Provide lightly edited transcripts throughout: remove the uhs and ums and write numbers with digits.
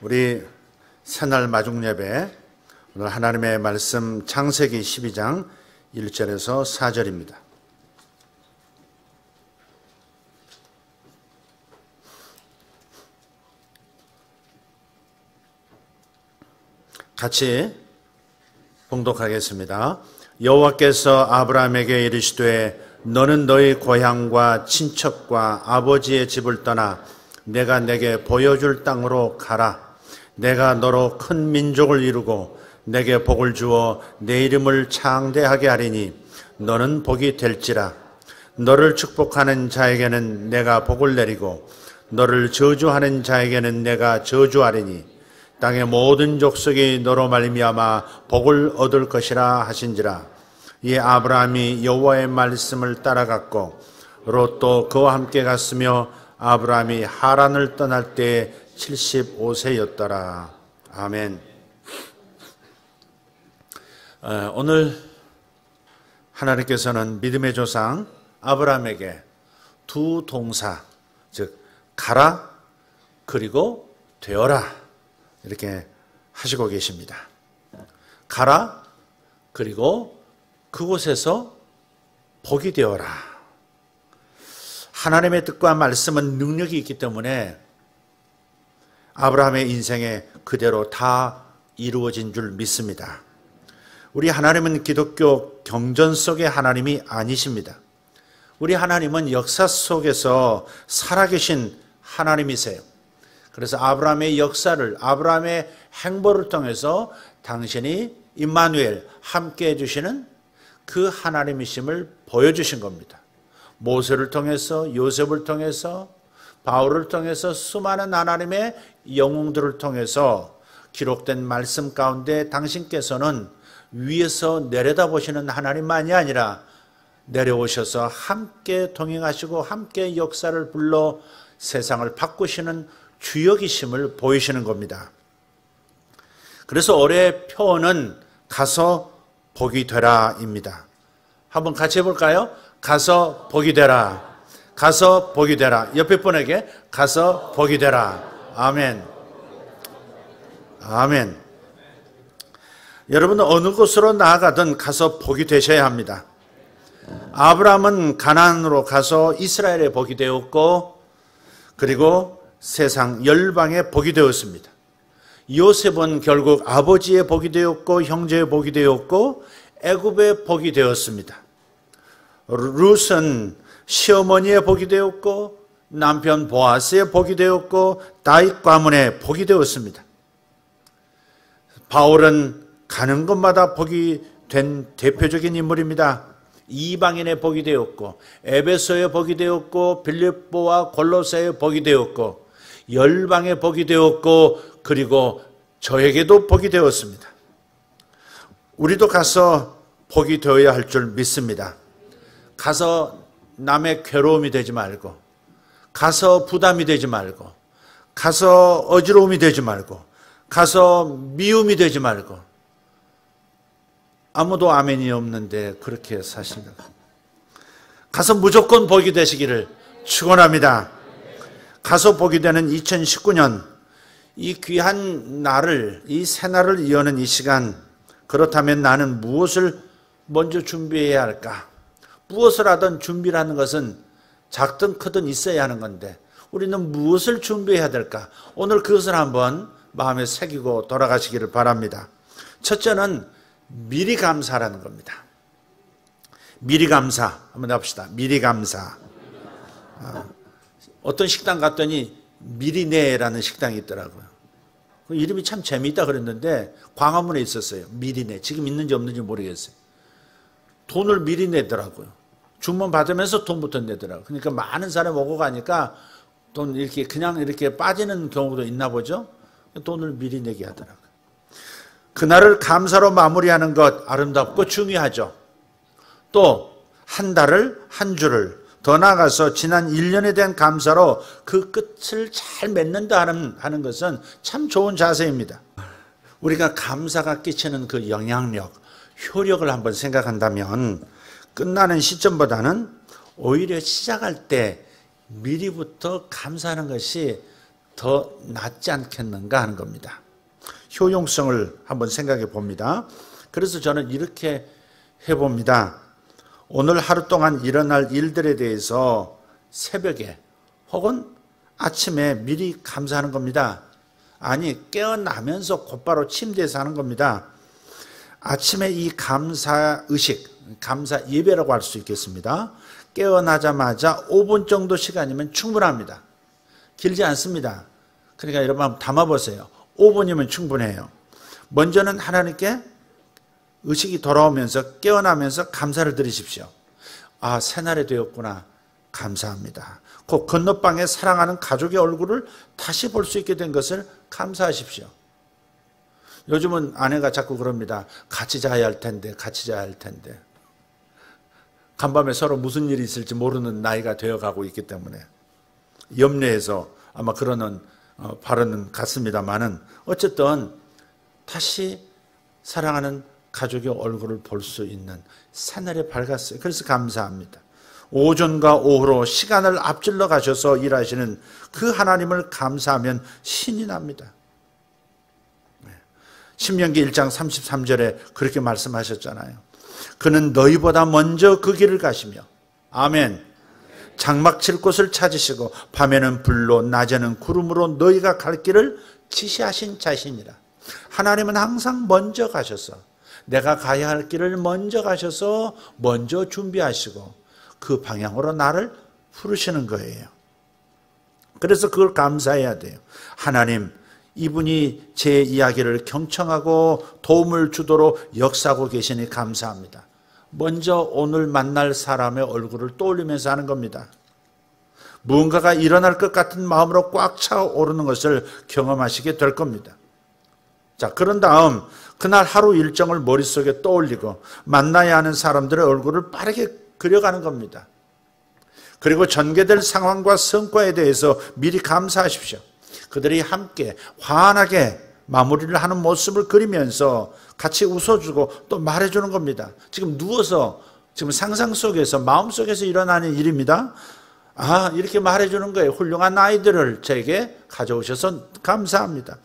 우리 새날 마중예배, 오늘 하나님의 말씀 창세기 12장 1절에서 4절입니다. 같이 봉독하겠습니다. 여호와께서 아브라함에게 이르시되 너는 너희 고향과 친척과 아버지의 집을 떠나 내가 내게 보여줄 땅으로 가라. 내가 너로 큰 민족을 이루고 내게 복을 주어 내 이름을 창대하게 하리니 너는 복이 될지라. 너를 축복하는 자에게는 내가 복을 내리고 너를 저주하는 자에게는 내가 저주하리니 땅의 모든 족속이 너로 말미암아 복을 얻을 것이라 하신지라. 이에 아브라함이 여호와의 말씀을 따라갔고 롯도 그와 함께 갔으며 아브라함이 하란을 떠날 때에 75세였더라. 아멘. 오늘 하나님께서는 믿음의 조상 아브라함에게 두 동사, 즉 가라 그리고 되어라 이렇게 하시고 계십니다. 가라 그리고 그곳에서 복이 되어라. 하나님의 뜻과 말씀은 능력이 있기 때문에 아브라함의 인생에 그대로 다 이루어진 줄 믿습니다. 우리 하나님은 기독교 경전 속의 하나님이 아니십니다. 우리 하나님은 역사 속에서 살아계신 하나님이세요. 그래서 아브라함의 역사를, 아브라함의 행보를 통해서 당신이 임마누엘, 함께 해주시는 그 하나님이심을 보여주신 겁니다. 모세를 통해서, 요셉을 통해서, 바울을 통해서, 수많은 하나님의 영웅들을 통해서 기록된 말씀 가운데 당신께서는 위에서 내려다보시는 하나님만이 아니라 내려오셔서 함께 동행하시고 함께 역사를 불러 세상을 바꾸시는 주역이심을 보이시는 겁니다. 그래서 올해의 표어는 가서 복이 되라입니다. 한번 같이 해볼까요? 가서 복이 되라. 가서 복이 되라. 옆에 분에게 가서 복이 되라. 아멘. 아멘. 여러분은 어느 곳으로 나아가든 가서 복이 되셔야 합니다. 아브라함은 가나안으로 가서 이스라엘의 복이 되었고 그리고 세상 열방의 복이 되었습니다. 요셉은 결국 아버지의 복이 되었고 형제의 복이 되었고 애굽의 복이 되었습니다. 룻은 시어머니의 복이 되었고 남편 보아스의 복이 되었고 다윗 가문의 복이 되었습니다. 바울은 가는 곳마다 복이 된 대표적인 인물입니다. 이방인의 복이 되었고 에베소의 복이 되었고 빌립보와 골로새의 복이 되었고 열방의 복이 되었고 그리고 저에게도 복이 되었습니다. 우리도 가서 복이 되어야 할 줄 믿습니다. 가서 남의 괴로움이 되지 말고 가서 부담이 되지 말고 가서 어지러움이 되지 말고 가서 미움이 되지 말고 아무도 아멘이 없는데 그렇게 사십니다. 가서 무조건 복이 되시기를 축원합니다. 가서 복이 되는 2019년 이 귀한 날을, 이 새날을 여는 이 시간, 그렇다면 나는 무엇을 먼저 준비해야 할까? 무엇을 하든 준비라는 것은 작든 크든 있어야 하는 건데 우리는 무엇을 준비해야 될까? 오늘 그것을 한번 마음에 새기고 돌아가시기를 바랍니다. 첫째는 미리 감사라는 겁니다. 미리 감사 한번 해봅시다. 미리 감사. 어떤 식당 갔더니 미리네라는 식당이 있더라고요. 그 이름이 참 재미있다 그랬는데 광화문에 있었어요. 미리네. 지금 있는지 없는지 모르겠어요. 돈을 미리 내더라고요. 주문 받으면서 돈부터 내더라고요. 그러니까 많은 사람이 오고 가니까 돈 이렇게 그냥 이렇게 빠지는 경우도 있나 보죠. 돈을 미리 내게 하더라고요. 그날을 감사로 마무리하는 것 아름답고 중요하죠. 또 한 달을, 한 주를 더 나아가서 지난 1년에 대한 감사로 그 끝을 잘 맺는다 하는 것은 참 좋은 자세입니다. 우리가 감사가 끼치는 그 영향력, 효력을 한번 생각한다면 끝나는 시점보다는 오히려 시작할 때 미리부터 감사하는 것이 더 낫지 않겠는가 하는 겁니다. 효용성을 한번 생각해 봅니다. 그래서 저는 이렇게 해봅니다. 오늘 하루 동안 일어날 일들에 대해서 새벽에 혹은 아침에 미리 감사하는 겁니다. 아니, 깨어나면서 곧바로 침대에서 하는 겁니다. 아침에 이 감사 의식, 감사 예배라고 할 수 있겠습니다. 깨어나자마자 5분 정도 시간이면 충분합니다. 길지 않습니다. 그러니까 여러분 한번 담아보세요. 5분이면 충분해요. 먼저는 하나님께 의식이 돌아오면서 깨어나면서 감사를 드리십시오. 아, 새날이 되었구나. 감사합니다. 그 건너방에 사랑하는 가족의 얼굴을 다시 볼 수 있게 된 것을 감사하십시오. 요즘은 아내가 자꾸 그럽니다. 같이 자야 할 텐데, 같이 자야 할 텐데. 간밤에 서로 무슨 일이 있을지 모르는 나이가 되어가고 있기 때문에 염려해서 아마 그러는 발언은 같습니다만은 어쨌든 다시 사랑하는 가족의 얼굴을 볼 수 있는 새날이 밝았어요. 그래서 감사합니다. 오전과 오후로 시간을 앞질러 가셔서 일하시는 그 하나님을 감사하면 신이 납니다. 신명기 1장 33절에 그렇게 말씀하셨잖아요. 그는 너희보다 먼저 그 길을 가시며 아멘. 장막 칠 곳을 찾으시고 밤에는 불로 낮에는 구름으로 너희가 갈 길을 지시하신 자신이라. 하나님은 항상 먼저 가셔서 내가 가야 할 길을 먼저 가셔서 먼저 준비하시고 그 방향으로 나를 부르시는 거예요. 그래서 그걸 감사해야 돼요. 하나님, 이분이 제 이야기를 경청하고 도움을 주도록 역사하고 계시니 감사합니다. 먼저 오늘 만날 사람의 얼굴을 떠올리면서 하는 겁니다. 무언가가 일어날 것 같은 마음으로 꽉 차오르는 것을 경험하시게 될 겁니다. 자, 그런 다음 그날 하루 일정을 머릿속에 떠올리고 만나야 하는 사람들의 얼굴을 빠르게 그려가는 겁니다. 그리고 전개될 상황과 성과에 대해서 미리 감사하십시오. 그들이 함께 환하게 마무리를 하는 모습을 그리면서 같이 웃어주고 또 말해주는 겁니다. 지금 누워서 지금 상상 속에서 마음속에서 일어나는 일입니다. 아, 이렇게 말해주는 거예요. 훌륭한 아이들을 제게 가져오셔서 감사합니다.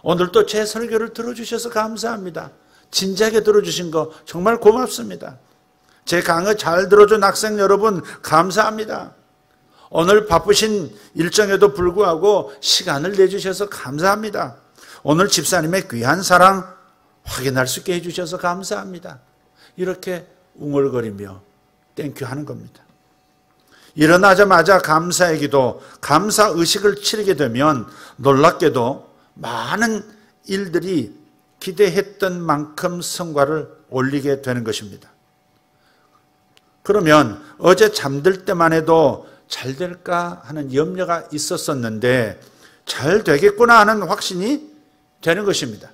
오늘도 제 설교를 들어주셔서 감사합니다. 진지하게 들어주신 거 정말 고맙습니다. 제 강의 잘 들어준 학생 여러분 감사합니다. 오늘 바쁘신 일정에도 불구하고 시간을 내주셔서 감사합니다. 오늘 집사님의 귀한 사랑 확인할 수 있게 해주셔서 감사합니다. 이렇게 웅얼거리며 땡큐 하는 겁니다. 일어나자마자 감사의 기도, 감사의식을 치르게 되면 놀랍게도 많은 일들이 기대했던 만큼 성과를 올리게 되는 것입니다. 그러면 어제 잠들 때만 해도 잘 될까 하는 염려가 있었었는데 잘 되겠구나 하는 확신이 되는 것입니다.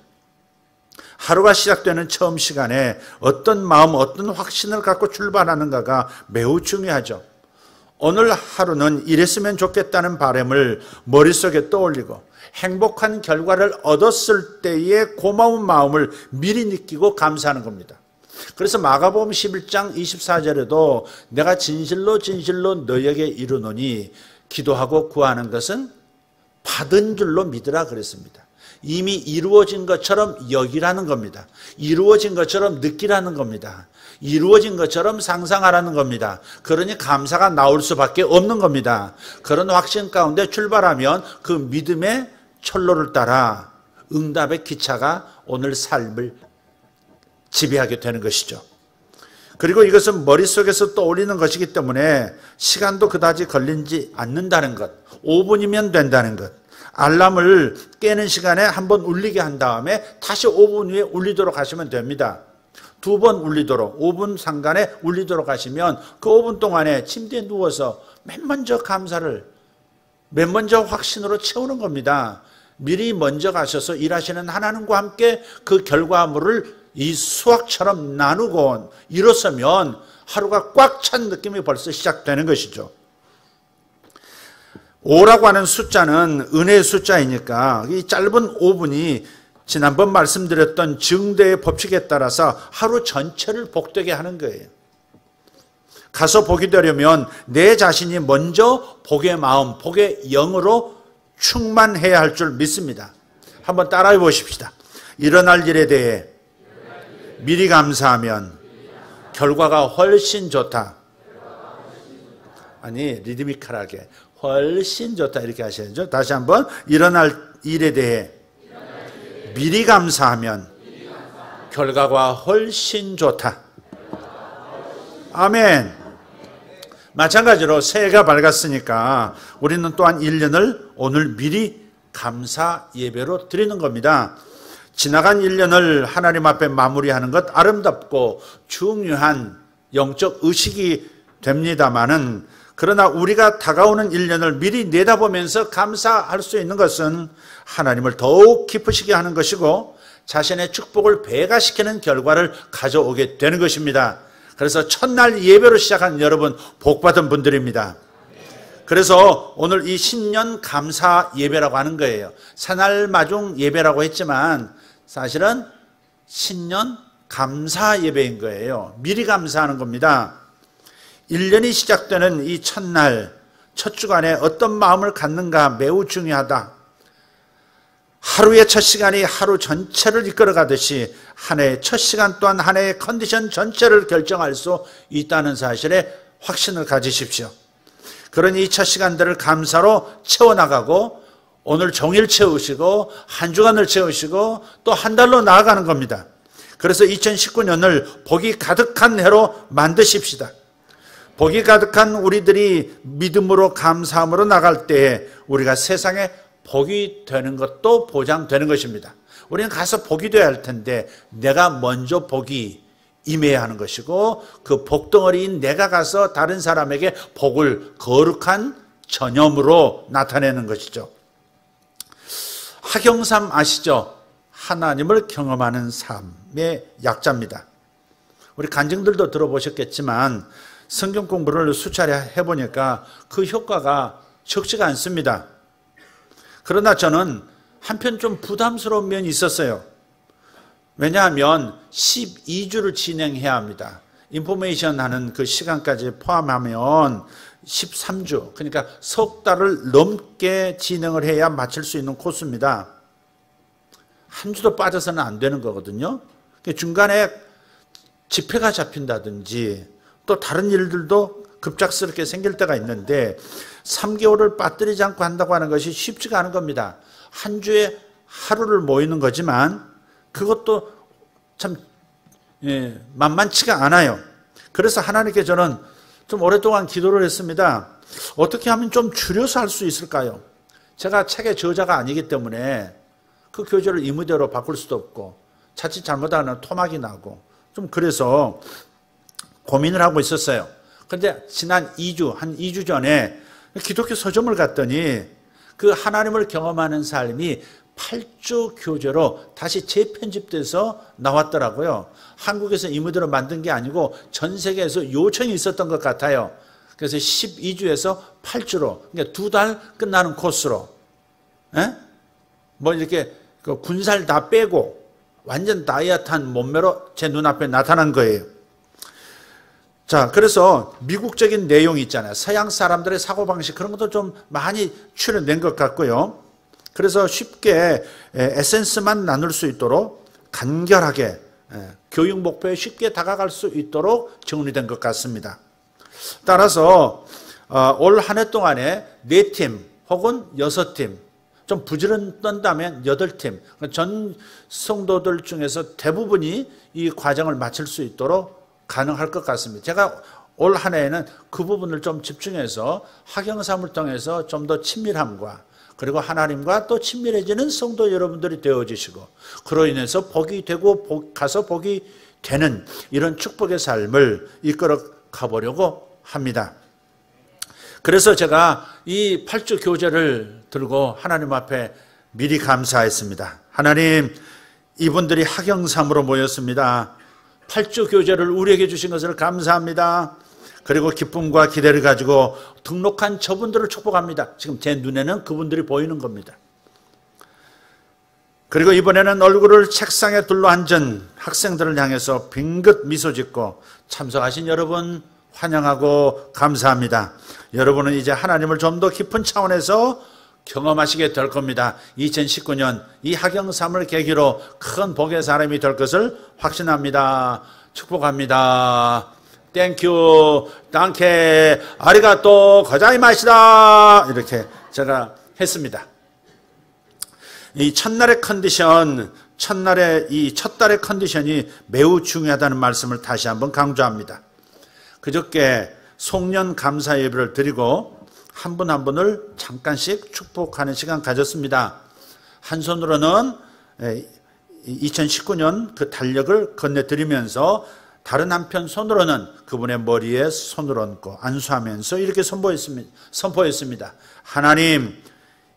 하루가 시작되는 처음 시간에 어떤 마음, 어떤 확신을 갖고 출발하는가가 매우 중요하죠. 오늘 하루는 이랬으면 좋겠다는 바람을 머릿속에 떠올리고 행복한 결과를 얻었을 때의 고마운 마음을 미리 느끼고 감사하는 겁니다. 그래서 마가복음 11장 24절에도 내가 진실로 진실로 너에게 이르노니 기도하고 구하는 것은 받은 줄로 믿으라 그랬습니다. 이미 이루어진 것처럼 여기라는 겁니다. 이루어진 것처럼 느끼라는 겁니다. 이루어진 것처럼 상상하라는 겁니다. 그러니 감사가 나올 수밖에 없는 겁니다. 그런 확신 가운데 출발하면 그 믿음의 철로를 따라 응답의 기차가 오늘 삶을 지배하게 되는 것이죠. 그리고 이것은 머릿속에서 떠올리는 것이기 때문에 시간도 그다지 걸리지 않는다는 것, 5분이면 된다는 것, 알람을 깨는 시간에 한번 울리게 한 다음에 다시 5분 후에 울리도록 하시면 됩니다. 2번 울리도록 5분 상간에 울리도록 하시면 그 5분 동안에 침대에 누워서 맨 먼저 감사를, 맨 먼저 확신으로 채우는 겁니다. 미리 먼저 가셔서 일하시는 하나님과 함께 그 결과물을 이 수학처럼 나누고 일어서면 하루가 꽉 찬 느낌이 벌써 시작되는 것이죠. 5라고 하는 숫자는 은혜의 숫자이니까 이 짧은 5분이 지난번 말씀드렸던 증대의 법칙에 따라서 하루 전체를 복되게 하는 거예요. 가서 복이 되려면 내 자신이 먼저 복의 마음, 복의 영으로 충만해야 할 줄 믿습니다. 한번 따라해 보십시다. 일어날 일에 대해 미리 감사하면 결과가 훨씬 좋다. 아니, 리드미컬하게 훨씬 좋다 이렇게 하셔야죠. 다시 한번, 일어날 일에 대해 미리 감사하면 결과가 훨씬 좋다. 아멘. 마찬가지로 새해가 밝았으니까 우리는 또한 1년을 오늘 미리 감사 예배로 드리는 겁니다. 지나간 1년을 하나님 앞에 마무리하는 것 아름답고 중요한 영적 의식이 됩니다마는, 그러나 우리가 다가오는 1년을 미리 내다보면서 감사할 수 있는 것은 하나님을 더욱 기쁘시게 하는 것이고 자신의 축복을 배가시키는 결과를 가져오게 되는 것입니다. 그래서 첫날 예배로 시작한 여러분, 복받은 분들입니다. 그래서 오늘 이 신년 감사 예배라고 하는 거예요. 사날마중 예배라고 했지만 사실은 신년 감사 예배인 거예요. 미리 감사하는 겁니다. 1년이 시작되는 이 첫날, 첫 주간에 어떤 마음을 갖는가 매우 중요하다. 하루의 첫 시간이 하루 전체를 이끌어가듯이 한 해의 첫 시간 또한 한 해의 컨디션 전체를 결정할 수 있다는 사실에 확신을 가지십시오. 그러니 이 첫 시간들을 감사로 채워나가고 오늘 종일 채우시고 한 주간을 채우시고 또 한 달로 나아가는 겁니다. 그래서 2019년을 복이 가득한 해로 만드십시다. 복이 가득한 우리들이 믿음으로 감사함으로 나갈 때에 우리가 세상에 복이 되는 것도 보장되는 것입니다. 우리는 가서 복이 되어야 할 텐데 내가 먼저 복이 임해야 하는 것이고, 그 복덩어리인 내가 가서 다른 사람에게 복을 거룩한 전염으로 나타내는 것이죠. 하경삼 아시죠? 하나님을 경험하는 삶의 약자입니다. 우리 간증들도 들어보셨겠지만 성경 공부를 수차례 해보니까 그 효과가 적지가 않습니다. 그러나 저는 한편 좀 부담스러운 면이 있었어요. 왜냐하면 12주를 진행해야 합니다. 인포메이션 하는 그 시간까지 포함하면 13주, 그러니까 석 달을 넘게 진행을 해야 마칠 수 있는 코스입니다. 한 주도 빠져서는 안 되는 거거든요. 중간에 집회가 잡힌다든지 또 다른 일들도 급작스럽게 생길 때가 있는데 3개월을 빠뜨리지 않고 한다고 하는 것이 쉽지가 않은 겁니다. 한 주에 하루를 모이는 거지만 그것도 참 만만치가 않아요. 그래서 하나님께 저는 좀 오랫동안 기도를 했습니다. 어떻게 하면 좀 줄여서 할 수 있을까요? 제가 책의 저자가 아니기 때문에 그 교재를 임의대로 바꿀 수도 없고 자칫 잘못하면 토막이 나고 좀 그래서 고민을 하고 있었어요. 그런데 지난 2주, 한 2주 전에 기독교 서점을 갔더니 그 하나님을 경험하는 삶이 8주 교재로 다시 재편집돼서 나왔더라고요. 한국에서 임의대로 만든 게 아니고 전 세계에서 요청이 있었던 것 같아요. 그래서 12주에서 8주로, 그러니까 2달 끝나는 코스로, 뭐 이렇게 그 군살 다 빼고 완전 다이어트한 몸매로 제 눈앞에 나타난 거예요. 자, 그래서 미국적인 내용이 있잖아요. 서양 사람들의 사고방식, 그런 것도 좀 많이 출연된 것 같고요. 그래서 쉽게 에센스만 나눌 수 있도록 간결하게 교육 목표에 쉽게 다가갈 수 있도록 정리된 것 같습니다. 따라서 올 한 해 동안에 4팀 혹은 6팀, 좀 부지런하다면 8팀, 전 성도들 중에서 대부분이 이 과정을 마칠 수 있도록 가능할 것 같습니다. 제가 올 한 해에는 그 부분을 좀 집중해서 학영삼을 통해서 좀 더 친밀함과 그리고 하나님과 또 친밀해지는 성도 여러분들이 되어주시고 그로 인해서 복이 되고 가서 복이 되는 이런 축복의 삶을 이끌어 가보려고 합니다. 그래서 제가 이 8주 교재를 들고 하나님 앞에 미리 감사했습니다. 하나님, 이분들이 학영삼으로 모였습니다. 8주 교재를 우리에게 주신 것을 감사합니다. 그리고 기쁨과 기대를 가지고 등록한 저분들을 축복합니다. 지금 제 눈에는 그분들이 보이는 겁니다. 그리고 이번에는 얼굴을 책상에 둘러앉은 학생들을 향해서 빙긋 미소 짓고 참석하신 여러분 환영하고 감사합니다. 여러분은 이제 하나님을 좀 더 깊은 차원에서 경험하시게 될 겁니다. 2019년 이 학영삼을 계기로 큰 복의 사람이 될 것을 확신합니다. 축복합니다. 땡큐, 단케, 아리가또, 고자이마시다. 이렇게 제가 했습니다. 이 첫날의 컨디션, 이 첫 달의 컨디션이 매우 중요하다는 말씀을 다시 한번 강조합니다. 그저께 송년 감사 예배를 드리고 한 분 한 분을 잠깐씩 축복하는 시간 가졌습니다. 한 손으로는 2019년 그 달력을 건네드리면서 다른 한편 손으로는 그분의 머리에 손을 얹고 안수하면서 이렇게 선포했습니다. 하나님,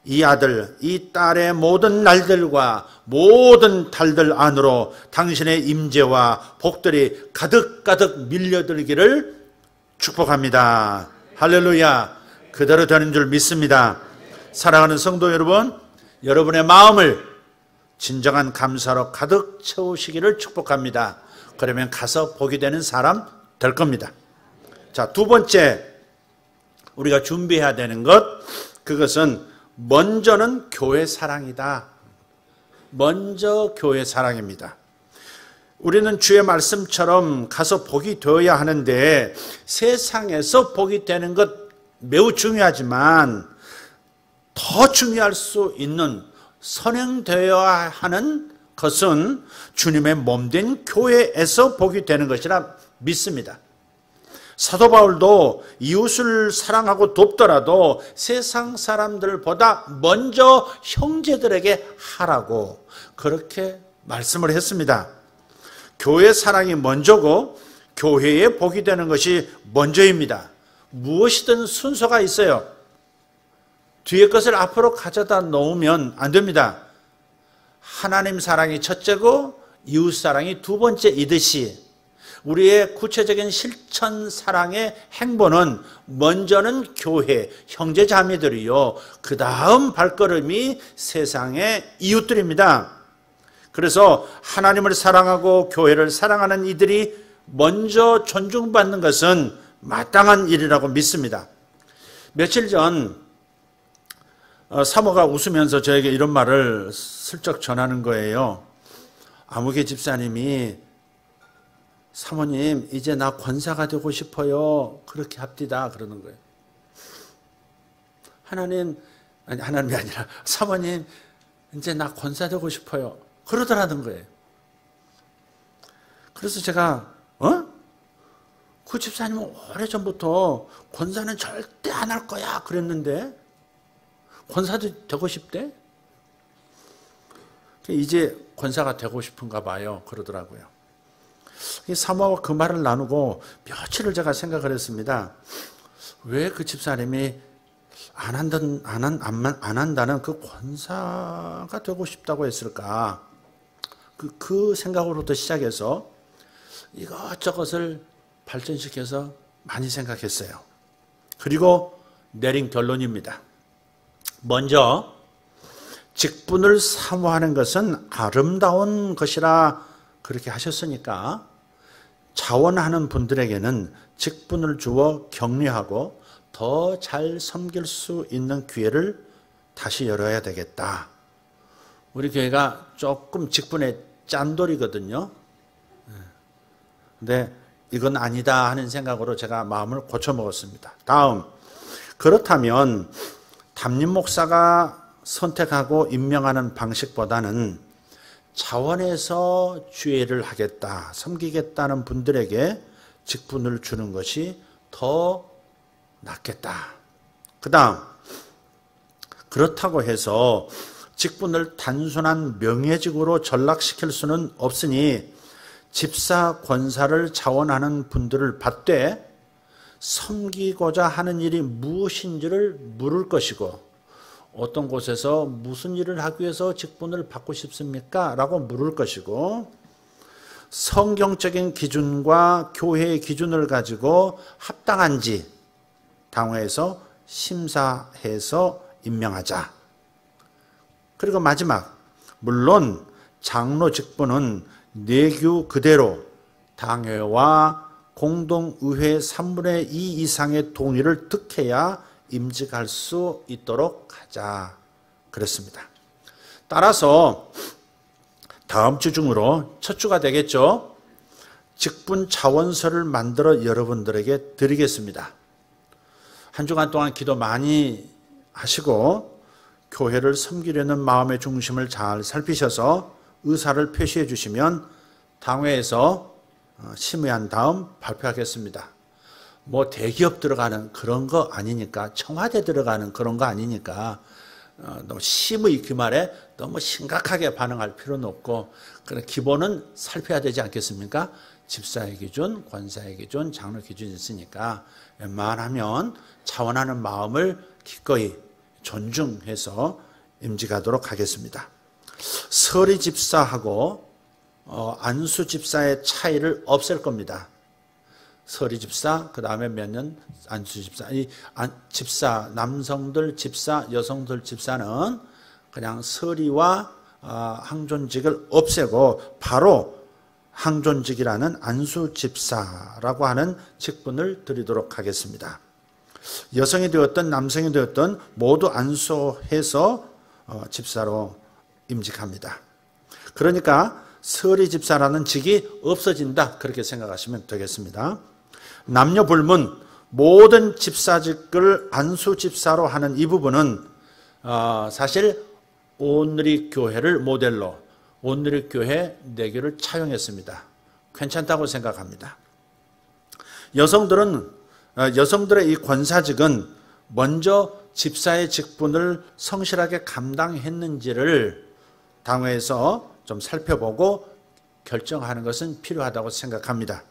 이 아들, 이 딸의 모든 날들과 모든 달들 안으로 당신의 임재와 복들이 가득가득 밀려들기를 축복합니다. 할렐루야. 그대로 되는 줄 믿습니다. 사랑하는 성도 여러분, 여러분의 마음을 진정한 감사로 가득 채우시기를 축복합니다. 그러면 가서 복이 되는 사람 될 겁니다. 자, 두 번째 우리가 준비해야 되는 것, 그것은 먼저는 교회 사랑이다. 먼저 교회 사랑입니다. 우리는 주의 말씀처럼 가서 복이 되어야 하는데 세상에서 복이 되는 것 매우 중요하지만 더 중요할 수 있는 선행되어야 하는 것은 주님의 몸된 교회에서 복이 되는 것이라 믿습니다. 사도 바울도 이웃을 사랑하고 돕더라도 세상 사람들보다 먼저 형제들에게 하라고 그렇게 말씀을 했습니다. 교회 사랑이 먼저고 교회에 복이 되는 것이 먼저입니다. 무엇이든 순서가 있어요. 뒤에 것을 앞으로 가져다 놓으면 안 됩니다. 하나님 사랑이 첫째고 이웃 사랑이 두 번째이듯이 우리의 구체적인 실천 사랑의 행보는 먼저는 교회, 형제 자매들이요. 그 다음 발걸음이 세상의 이웃들입니다. 그래서 하나님을 사랑하고 교회를 사랑하는 이들이 먼저 존중받는 것은 마땅한 일이라고 믿습니다. 며칠 전 사모가 웃으면서 저에게 이런 말을 슬쩍 전하는 거예요. 아무개 집사님이 사모님 이제 나 권사가 되고 싶어요. 그렇게 합디다 그러는 거예요. 하나님이 아니라 사모님 이제 나 권사 되고 싶어요. 그러더라는 거예요. 그래서 제가 그 집사님은 오래전부터 권사는 절대 안 할 거야 그랬는데 권사도 되고 싶대? 이제 권사가 되고 싶은가 봐요. 그러더라고요. 사모와 그 말을 나누고 며칠을 제가 생각을 했습니다. 왜 그 집사님이 안 한다는 그 권사가 되고 싶다고 했을까? 그 생각으로부터 시작해서 이것저것을 발전시켜서 많이 생각했어요. 그리고 내린 결론입니다. 먼저 직분을 사모하는 것은 아름다운 것이라 그렇게 하셨으니까 자원하는 분들에게는 직분을 주어 격려하고 더 잘 섬길 수 있는 기회를 다시 열어야 되겠다. 우리 교회가 조금 직분에 짠돌이거든요. 근데 이건 아니다 하는 생각으로 제가 마음을 고쳐먹었습니다. 다음, 그렇다면 담임 목사가 선택하고 임명하는 방식보다는 자원해서 주회를 하겠다, 섬기겠다는 분들에게 직분을 주는 것이 더 낫겠다. 그 다음, 그렇다고 해서 직분을 단순한 명예직으로 전락시킬 수는 없으니 집사 권사를 자원하는 분들을 받되 섬기고자 하는 일이 무엇인지를 물을 것이고 어떤 곳에서 무슨 일을 하기 위해서 직분을 받고 싶습니까? 라고 물을 것이고 성경적인 기준과 교회의 기준을 가지고 합당한지 당회에서 심사해서 임명하자. 그리고 마지막, 물론 장로 직분은 내규 그대로 당회와 공동의회 3분의 2 이상의 동의를 득해야 임직할 수 있도록 하자 그랬습니다. 따라서 다음 주 중으로 첫 주가 되겠죠. 직분 차원서를 만들어 여러분들에게 드리겠습니다. 한 주간 동안 기도 많이 하시고 교회를 섬기려는 마음의 중심을 잘 살피셔서 의사를 표시해 주시면 당회에서 심의한 다음 발표하겠습니다. 뭐 대기업 들어가는 그런 거 아니니까, 청와대 들어가는 그런 거 아니니까 너무 심의 그 말에 너무 심각하게 반응할 필요는 없고, 그런 기본은 살펴야 되지 않겠습니까? 집사의 기준, 권사의 기준, 장로 기준이 있으니까 웬만하면 차원하는 마음을 기꺼이 존중해서 임직하도록 하겠습니다. 서리 집사하고 안수 집사의 차이를 없앨 겁니다. 서리 집사, 그 다음에 몇 년 안수 집사. 이 집사, 남성들 집사, 여성들 집사는 그냥 서리와 항존직을 없애고 바로 항존직이라는 안수 집사라고 하는 직분을 드리도록 하겠습니다. 여성이 되었든 남성이 되었든 모두 안수해서 집사로 임직합니다. 그러니까 서리 집사라는 직이 없어진다, 그렇게 생각하시면 되겠습니다. 남녀 불문 모든 집사직을 안수 집사로 하는 이 부분은 사실 온누리 교회를 모델로 온누리 교회 내교를 차용했습니다. 괜찮다고 생각합니다. 여성들의 이 권사직은 먼저 집사의 직분을 성실하게 감당했는지를 당회에서 좀 살펴보고 결정하는 것은 필요하다고 생각합니다.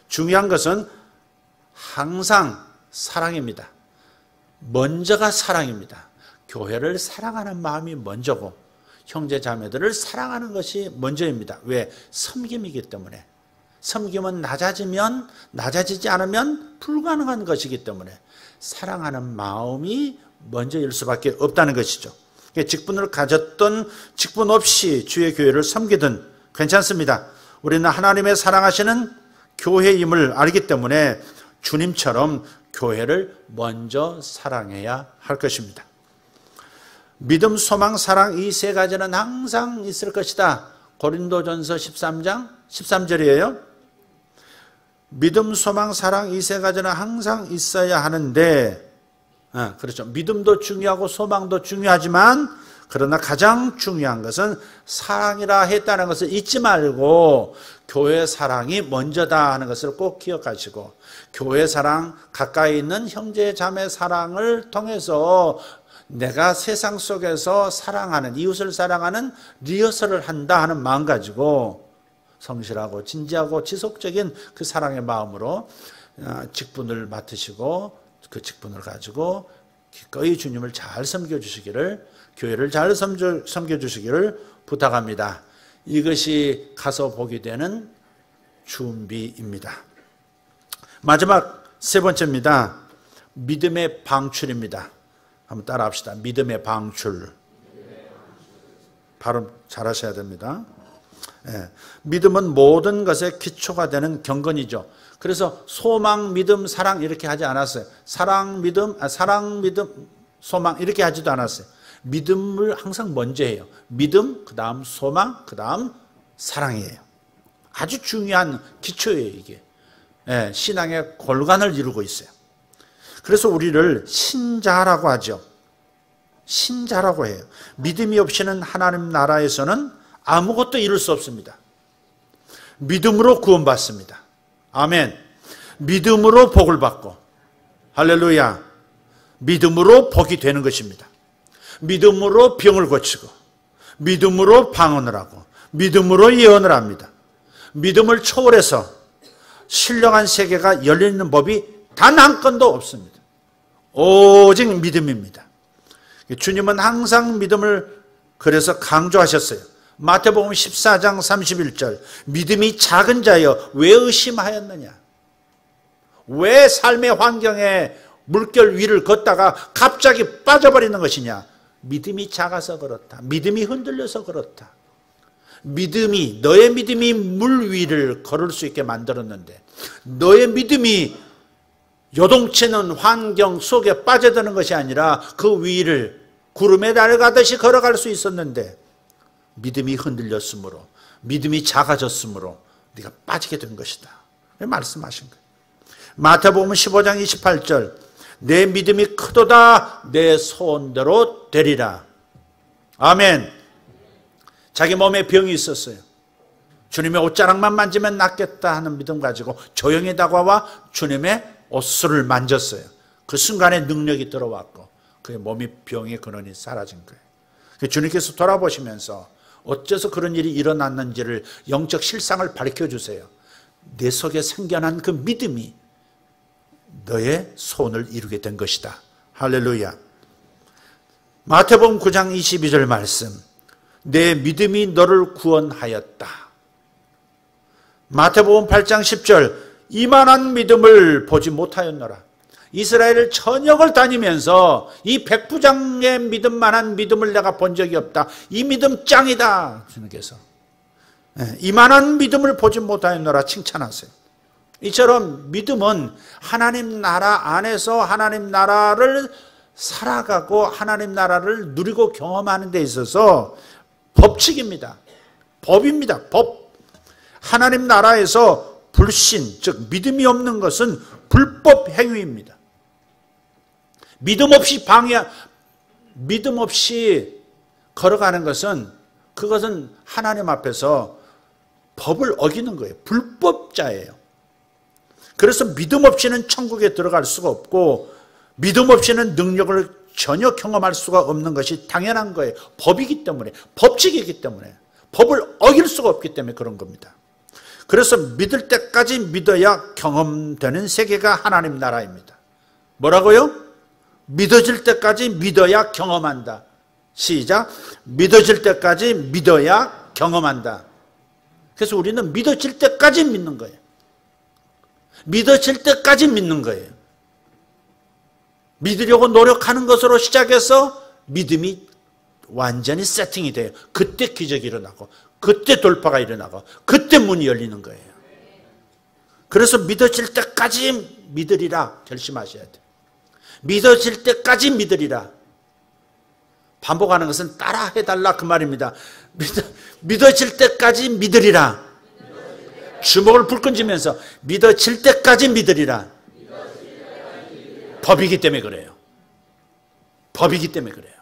중요한 것은 항상 사랑입니다. 먼저가 사랑입니다. 교회를 사랑하는 마음이 먼저고 형제 자매들을 사랑하는 것이 먼저입니다. 왜? 섬김이기 때문에. 섬김은 낮아지지 않으면 불가능한 것이기 때문에 사랑하는 마음이 먼저일 수밖에 없다는 것이죠. 직분을 가졌던 직분 없이 주의 교회를 섬기든 괜찮습니다. 우리는 하나님의 사랑하시는 교회임을 알기 때문에 주님처럼 교회를 먼저 사랑해야 할 것입니다. 믿음, 소망, 사랑 이 세 가지는 항상 있을 것이다. 고린도전서 13장 13절이에요. 믿음, 소망, 사랑 이 세 가지는 항상 있어야 하는데, 그렇죠. 믿음도 중요하고 소망도 중요하지만 그러나 가장 중요한 것은 사랑이라 했다는 것을 잊지 말고 교회 사랑이 먼저다 하는 것을 꼭 기억하시고, 교회 사랑, 가까이 있는 형제 자매 사랑을 통해서 내가 세상 속에서 사랑하는, 이웃을 사랑하는 리허설을 한다 하는 마음 가지고 성실하고 진지하고 지속적인 그 사랑의 마음으로 직분을 맡으시고 그 직분을 가지고 기꺼이 주님을 잘 섬겨주시기를, 교회를 잘 섬겨주시기를 부탁합니다. 이것이 가서 보게 되는 준비입니다. 마지막 세 번째입니다. 믿음의 방출입니다. 한번 따라 합시다. 믿음의 방출. 발음 잘 하셔야 됩니다. 믿음은 모든 것의 기초가 되는 경건이죠. 그래서 소망, 믿음, 사랑 이렇게 하지 않았어요. 사랑, 믿음, 소망 이렇게 하지도 않았어요. 믿음을 항상 먼저 해요. 믿음, 그 다음 소망, 그 다음 사랑이에요. 아주 중요한 기초예요, 이게. 신앙의 골간을 이루고 있어요. 그래서 우리를 신자라고 하죠. 신자라고 해요. 믿음이 없이는 하나님 나라에서는 아무것도 이룰 수 없습니다. 믿음으로 구원받습니다. 아멘. 믿음으로 복을 받고, 할렐루야. 믿음으로 복이 되는 것입니다. 믿음으로 병을 고치고, 믿음으로 방언을 하고, 믿음으로 예언을 합니다. 믿음을 초월해서 신령한 세계가 열리는 법이 단 한 건도 없습니다. 오직 믿음입니다. 주님은 항상 믿음을 그래서 강조하셨어요. 마태복음 14장 31절, 믿음이 작은 자여 왜 의심하였느냐? 왜 삶의 환경에 물결 위를 걷다가 갑자기 빠져버리는 것이냐? 믿음이 작아서 그렇다. 믿음이 흔들려서 그렇다. 너의 믿음이 물 위를 걸을 수 있게 만들었는데, 너의 믿음이 요동치는 환경 속에 빠져드는 것이 아니라 그 위를 구름에 날아가듯이 걸어갈 수 있었는데 믿음이 흔들렸으므로, 믿음이 작아졌으므로 네가 빠지게 된 것이다. 말씀하신 거예요. 마태복음 15장 28절, 내 믿음이 크도다 내 소원대로 되리라. 아멘. 자기 몸에 병이 있었어요. 주님의 옷자락만 만지면 낫겠다 하는 믿음 가지고 조용히 다가와 주님의 옷술을 만졌어요. 그 순간에 능력이 들어왔고 그의 몸이 병의 근원이 사라진 거예요. 주님께서 돌아보시면서 어째서 그런 일이 일어났는지를 영적 실상을 밝혀주세요. 내 속에 생겨난 그 믿음이 너의 소원을 이루게 된 것이다. 할렐루야. 마태복음 9장 22절 말씀, 내 믿음이 너를 구원하였다. 마태복음 8장 10절, 이만한 믿음을 보지 못하였노라. 이스라엘 전역을 다니면서 이 백부장의 믿음만한 믿음을 내가 본 적이 없다. 이 믿음 짱이다. 주님께서 이만한 믿음을 보지 못하였노라 칭찬하세요. 이처럼 믿음은 하나님 나라 안에서 하나님 나라를 살아가고 하나님 나라를 누리고 경험하는 데 있어서 법칙입니다. 법입니다. 법. 하나님 나라에서 불신, 즉 믿음이 없는 것은 불법 행위입니다. 믿음 없이 걸어가는 것은, 그것은 하나님 앞에서 법을 어기는 거예요. 불법자예요. 그래서 믿음 없이는 천국에 들어갈 수가 없고 믿음 없이는 능력을 전혀 경험할 수가 없는 것이 당연한 거예요. 법이기 때문에, 법칙이기 때문에, 법을 어길 수가 없기 때문에 그런 겁니다. 그래서 믿을 때까지 믿어야 경험되는 세계가 하나님 나라입니다. 뭐라고요? 믿어질 때까지 믿어야 경험한다. 시작. 믿어질 때까지 믿어야 경험한다. 그래서 우리는 믿어질 때까지 믿는 거예요. 믿어질 때까지 믿는 거예요. 믿으려고 노력하는 것으로 시작해서 믿음이 완전히 세팅이 돼요. 그때 기적이 일어나고 그때 돌파가 일어나고 그때 문이 열리는 거예요. 그래서 믿어질 때까지 믿으리라 결심하셔야 돼요. 믿어질 때까지 믿으리라. 반복하는 것은 따라 해달라 그 말입니다. 믿어질 때까지 믿으리라. 주먹을 불끈 쥐면서 믿어질 때까지 믿으리라. 법이기 때문에 그래요. 법이기 때문에 그래요.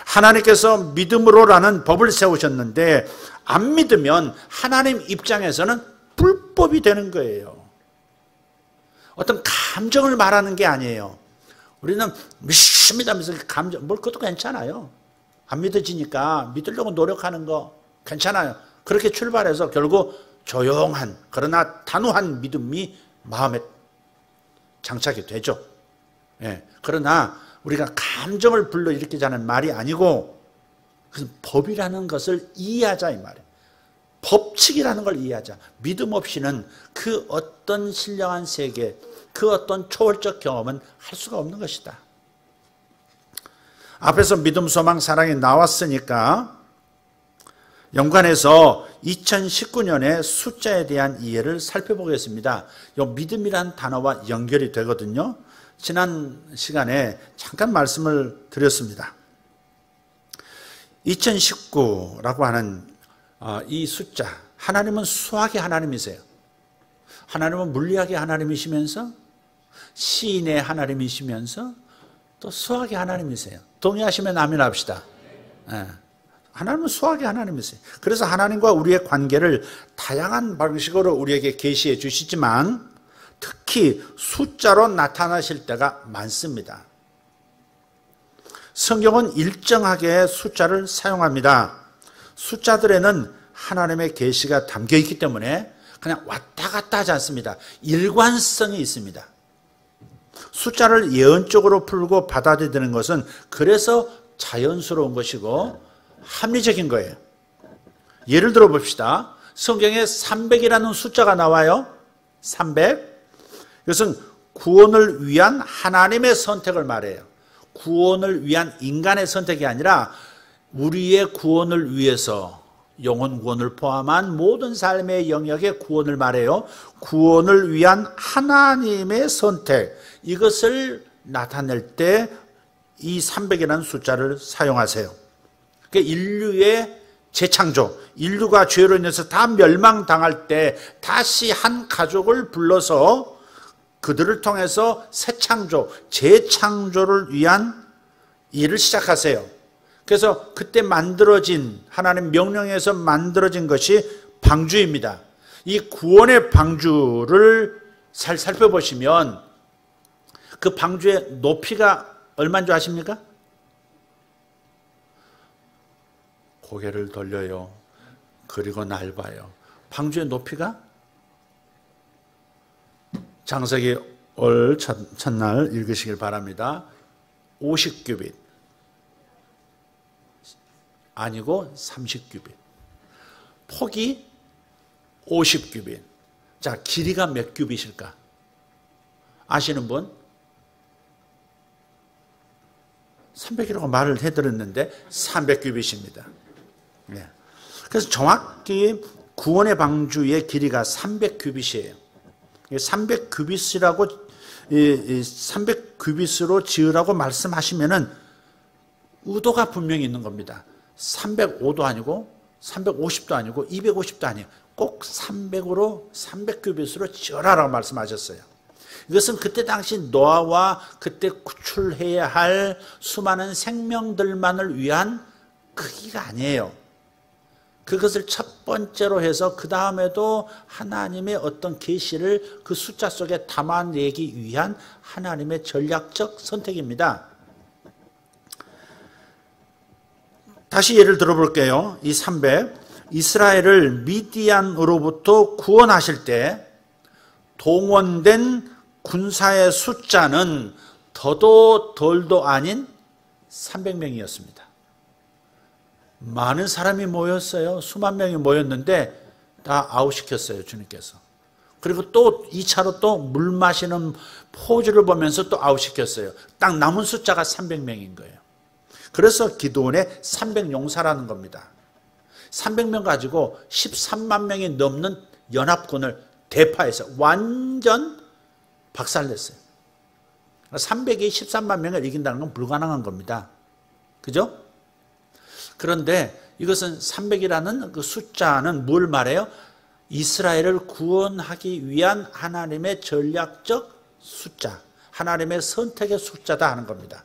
하나님께서 믿음으로라는 법을 세우셨는데 안 믿으면 하나님 입장에서는 불법이 되는 거예요. 어떤 감정을 말하는 게 아니에요. 우리는 믿습니다면서 감정, 그것도 괜찮아요. 안 믿어지니까 믿으려고 노력하는 거 괜찮아요. 그렇게 출발해서 결국 조용한 그러나 단호한 믿음이 마음에 장착이 되죠. 예. 그러나 우리가 감정을 불러일으키자는 말이 아니고 그것은 법이라는 것을 이해하자 이 말이에요. 법칙이라는 걸 이해하자. 믿음 없이는 그 어떤 신령한 세계, 그 어떤 초월적 경험은 할 수가 없는 것이다. 앞에서 믿음, 소망, 사랑이 나왔으니까 연관해서 2019년의 숫자에 대한 이해를 살펴보겠습니다. 이 믿음이란 단어와 연결이 되거든요. 지난 시간에 잠깐 말씀을 드렸습니다. 2019라고 하는 이 숫자, 하나님은 수학의 하나님이세요. 하나님은 물리학의 하나님이시면서 시인의 하나님이시면서 또 수학의 하나님이세요. 동의하시면 아멘 합시다. 네. 하나님은 수학의 하나님이세요. 그래서 하나님과 우리의 관계를 다양한 방식으로 우리에게 계시해 주시지만 특히 숫자로 나타나실 때가 많습니다. 성경은 일정하게 숫자를 사용합니다. 숫자들에는 하나님의 계시가 담겨 있기 때문에 그냥 왔다 갔다 하지 않습니다. 일관성이 있습니다. 숫자를 예언적으로 풀고 받아들이는 것은 그래서 자연스러운 것이고 합리적인 거예요. 예를 들어 봅시다. 성경에 300이라는 숫자가 나와요. 300. 이것은 구원을 위한 하나님의 선택을 말해요. 구원을 위한 인간의 선택이 아니라 우리의 구원을 위해서 영혼 구원을 포함한 모든 삶의 영역의 구원을 말해요. 구원을 위한 하나님의 선택, 이것을 나타낼 때 이 300이라는 숫자를 사용하세요. 그러니까 인류의 재창조, 인류가 죄로 인해서 다 멸망당할 때 다시 한 가족을 불러서 그들을 통해서 새 창조, 재창조를 위한 일을 시작하세요. 그래서 그때 만들어진, 하나님 명령에서 만들어진 것이 방주입니다. 이 구원의 방주를 잘 살펴보시면 그 방주의 높이가 얼마인 줄 아십니까? 고개를 돌려요. 그리고 날 봐요. 방주의 높이가 창세기 올 첫날 읽으시길 바랍니다. 50규빗 아니고 30규빗. 폭이 50규빗. 자, 길이가 몇 규빗일까? 아시는 분? 300이라고 말을 해드렸는데 300규빗입니다. 네. 그래서 정확히 구원의 방주의 길이가 300규빗이에요. 300규빗이라고 300규빗으로 지으라고 말씀하시면은 의도가 분명히 있는 겁니다. 305도 아니고 350도 아니고 250도 아니에요. 꼭 300으로 300규빗으로 지어라라고 말씀하셨어요. 이것은 그때 당시 노아와 그때 구출해야 할 수많은 생명들만을 위한 크기가 아니에요. 그것을 첫 번째로 해서 그 다음에도 하나님의 어떤 계시를 그 숫자 속에 담아내기 위한 하나님의 전략적 선택입니다. 다시 예를 들어볼게요. 이 300, 이스라엘을 미디안으로부터 구원하실 때 동원된 군사의 숫자는 더도 덜도 아닌 300명이었습니다. 많은 사람이 모였어요. 수만 명이 모였는데 다 아웃시켰어요, 주님께서. 그리고 또 2차로 또 물 마시는 포즈를 보면서 또 아웃시켰어요. 딱 남은 숫자가 300명인 거예요. 그래서 기드온의 300용사라는 겁니다. 300명 가지고 13만 명이 넘는 연합군을 대파해서 완전 박살냈어요. 300이 13만 명을 이긴다는 건 불가능한 겁니다. 그죠? 그런데 이것은 300이라는 그 숫자는 뭘 말해요? 이스라엘을 구원하기 위한 하나님의 전략적 숫자, 하나님의 선택의 숫자다 하는 겁니다.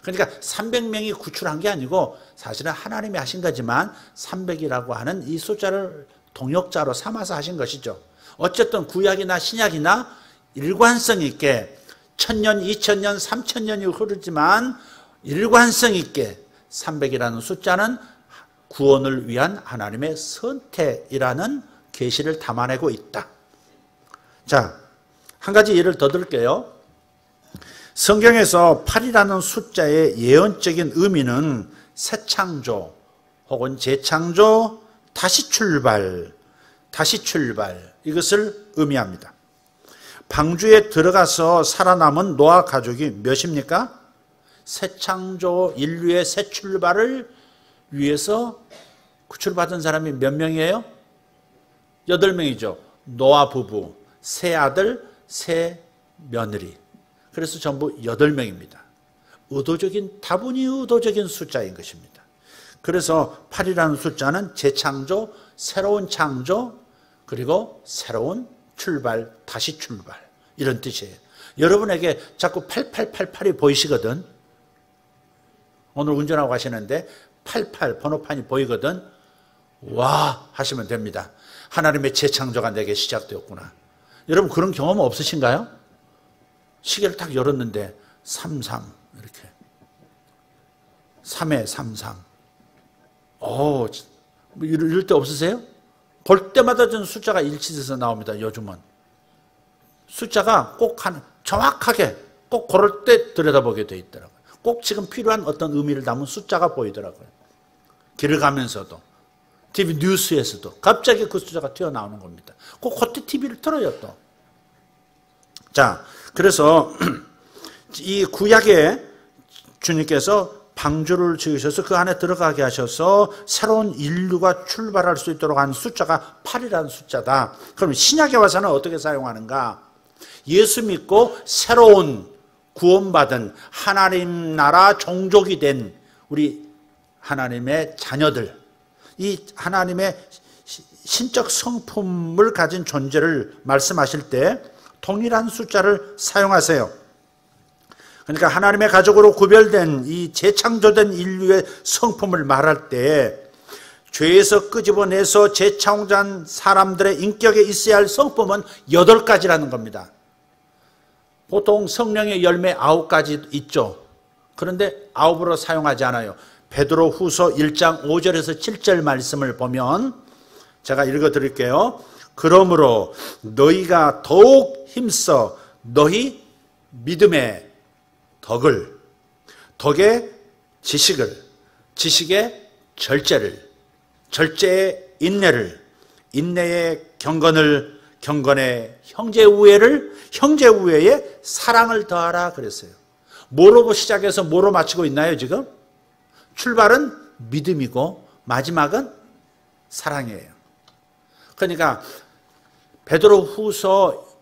그러니까 300명이 구출한 게 아니고 사실은 하나님이 하신 거지만 300이라고 하는 이 숫자를 동역자로 삼아서 하신 것이죠. 어쨌든 구약이나 신약이나 일관성 있게 1000년, 2000년, 3000년이 흐르지만 일관성 있게 300이라는 숫자는 구원을 위한 하나님의 선택이라는 계시를 담아내고 있다. 자, 한 가지 예를 더 들게요. 성경에서 8이라는 숫자의 예언적인 의미는 새 창조 혹은 재창조, 다시 출발 이것을 의미합니다. 방주에 들어가서 살아남은 노아 가족이 몇입니까? 새 창조, 인류의 새 출발을 위해서 구출받은 사람이 몇 명이에요? 8명이죠. 노아 부부, 세 아들, 세 며느리. 그래서 전부 8명입니다. 다분히 의도적인 숫자인 것입니다. 그래서 8이라는 숫자는 재창조, 새로운 창조, 그리고 새로운 출발, 다시 출발, 이런 뜻이에요. 여러분에게 자꾸 8888이 보이시거든. 오늘 운전하고 가시는데 88 번호판이 보이거든. 와 하시면 됩니다. 하나님의 재창조가 내게 시작되었구나. 여러분 그런 경험 없으신가요? 시계를 딱 열었는데 33 이렇게 3회 33 뭐 이럴 때 없으세요? 볼 때마다 전 숫자가 일치돼서 나옵니다. 요즘은 숫자가 꼭 정확하게 꼭 그럴 때 들여다보게 돼 있더라고요. 꼭 지금 필요한 어떤 의미를 담은 숫자가 보이더라고요. 길을 가면서도 TV 뉴스에서도 갑자기 그 숫자가 튀어나오는 겁니다. 꼭 그때 TV를 틀어요 또. 자, 그래서 이 구약에 주님께서 방주를 지으셔서 그 안에 들어가게 하셔서 새로운 인류가 출발할 수 있도록 한 숫자가 8이라는 숫자다. 그럼 신약에 와서는 어떻게 사용하는가? 예수 믿고 새로운 구원받은 하나님 나라 종족이 된 우리 하나님의 자녀들, 이 하나님의 신적 성품을 가진 존재를 말씀하실 때 동일한 숫자를 사용하세요. 그러니까 하나님의 가족으로 구별된 이 재창조된 인류의 성품을 말할 때 죄에서 끄집어내서 재창조한 사람들의 인격에 있어야 할 성품은 8가지라는 겁니다. 보통 성령의 열매 9가지 있죠. 그런데 9으로 사용하지 않아요. 베드로 후서 1장 5절에서 7절 말씀을 보면 제가 읽어드릴게요. 그러므로 너희가 더욱 힘써 너희 믿음의 덕을, 덕의 지식을, 지식의 절제를, 절제의 인내를, 인내의 경건을, 경건의 형제우애를, 형제우애의 사랑을 더하라 그랬어요. 뭐로 시작해서 뭐로 마치고 있나요 지금? 출발은 믿음이고 마지막은 사랑이에요. 그러니까 베드로 후서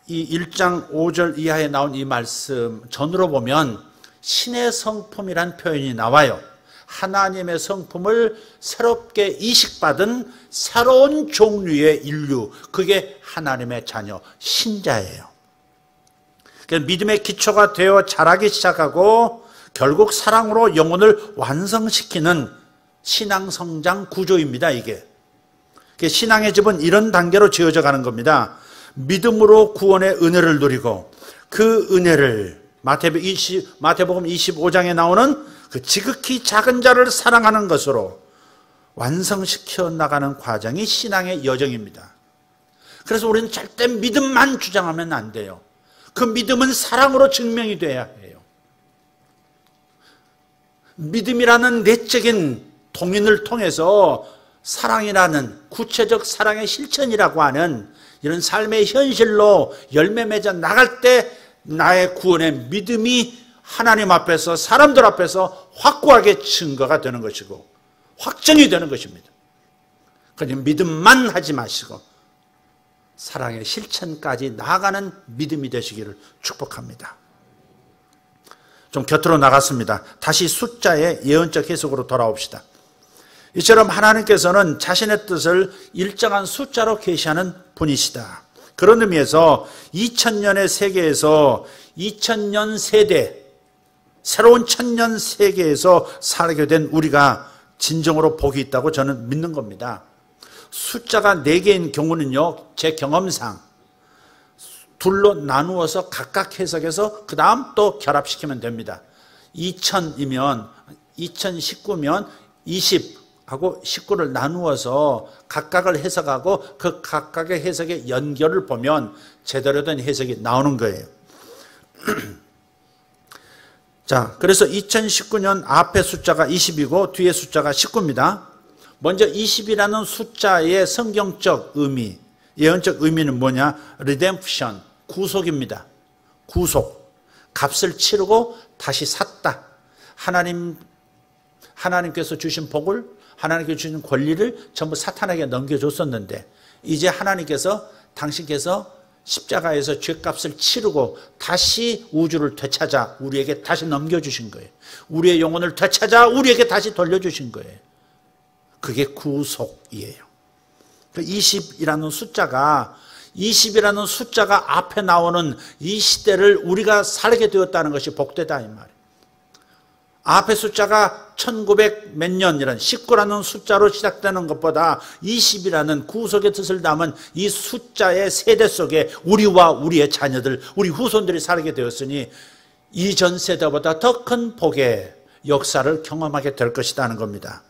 이 1장 5절 이하에 나온 이 말씀 전으로 보면 신의 성품이란 표현이 나와요. 하나님의 성품을 새롭게 이식받은 새로운 종류의 인류, 그게 하나님의 자녀, 신자예요. 그러니까 믿음의 기초가 되어 자라기 시작하고 결국 사랑으로 영혼을 완성시키는 신앙 성장 구조입니다. 이게 신앙의 집은 이런 단계로 지어져 가는 겁니다. 믿음으로 구원의 은혜를 누리고 그 은혜를 마태복음 25장에 나오는 그 지극히 작은 자를 사랑하는 것으로 완성시켜 나가는 과정이 신앙의 여정입니다. 그래서 우리는 절대 믿음만 주장하면 안 돼요. 그 믿음은 사랑으로 증명이 돼야 해요. 믿음이라는 내적인 동인을 통해서 사랑이라는 구체적 사랑의 실천이라고 하는 이런 삶의 현실로 열매 맺어 나갈 때 나의 구원의 믿음이 하나님 앞에서 사람들 앞에서 확고하게 증거가 되는 것이고 확정이 되는 것입니다. 그냥 믿음만 하지 마시고 사랑의 실천까지 나아가는 믿음이 되시기를 축복합니다. 좀 곁으로 나갔습니다. 다시 숫자의 예언적 해석으로 돌아옵시다. 이처럼 하나님께서는 자신의 뜻을 일정한 숫자로 계시하는 분이시다. 그런 의미에서 2000년의 세계에서 2000년 세대, 새로운 1000년 세계에서 살게 된 우리가 진정으로 복이 있다고 저는 믿는 겁니다. 숫자가 4개인 경우는요, 제 경험상 둘로 나누어서 각각 해석해서 그 다음 또 결합시키면 됩니다. 2000이면 2019면 20하고 19를 나누어서 각각을 해석하고 그 각각의 해석의 연결을 보면 제대로 된 해석이 나오는 거예요. 자, 그래서 2019년 앞에 숫자가 20이고 뒤에 숫자가 19입니다. 먼저 20이라는 숫자의 성경적 의미, 예언적 의미는 뭐냐? redemption, 구속입니다. 구속, 값을 치르고 다시 샀다. 하나님께서 주신 복을, 하나님께서 주신 권리를 전부 사탄에게 넘겨줬었는데 이제 하나님께서, 당신께서 십자가에서 죄값을 치르고 다시 우주를 되찾아 우리에게 다시 넘겨주신 거예요. 우리의 영혼을 되찾아 우리에게 다시 돌려주신 거예요. 그게 구속이에요. 20이라는 숫자가 앞에 나오는 이 시대를 우리가 살게 되었다는 것이 복되다 이 말이에요. 앞에 숫자가 1900 몇 년이라는 19라는 숫자로 시작되는 것보다 20이라는 구속의 뜻을 담은 이 숫자의 세대 속에 우리와 우리의 자녀들, 우리 후손들이 살게 되었으니 이전 세대보다 더 큰 복의 역사를 경험하게 될 것이라는 겁니다.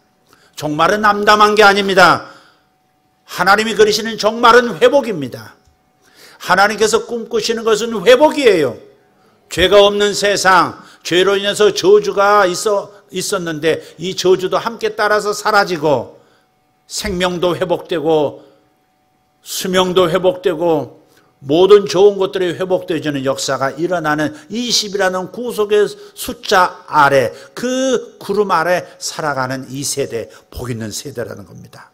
종말은 암담한 게 아닙니다. 하나님이 그리시는 종말은 회복입니다. 하나님께서 꿈꾸시는 것은 회복이에요. 죄가 없는 세상, 죄로 인해서 저주가 있었는데 이 저주도 함께 따라서 사라지고 생명도 회복되고 수명도 회복되고 모든 좋은 것들이 회복되어지는 역사가 일어나는 20이라는 구속의 숫자 아래, 그 구름 아래 살아가는 이 세대, 복 있는 세대라는 겁니다.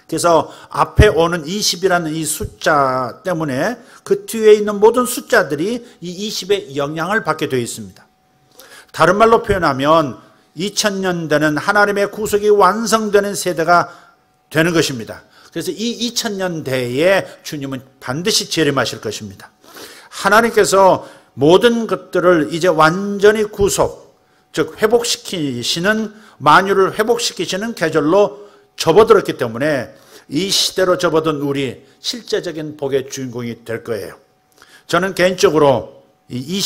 그래서 앞에 오는 20이라는 이 숫자 때문에 그 뒤에 있는 모든 숫자들이 이 20의 영향을 받게 되어 있습니다. 다른 말로 표현하면 2000년대는 하나님의 구속이 완성되는 세대가 되는 것입니다. 그래서 이 2000년대에 주님은 반드시 재림하실 것입니다. 하나님께서 모든 것들을 이제 완전히 구속, 즉 회복시키시는, 만유를 회복시키시는 계절로 접어들었기 때문에 이 시대로 접어든 우리 실제적인 복의 주인공이 될 거예요. 저는 개인적으로 이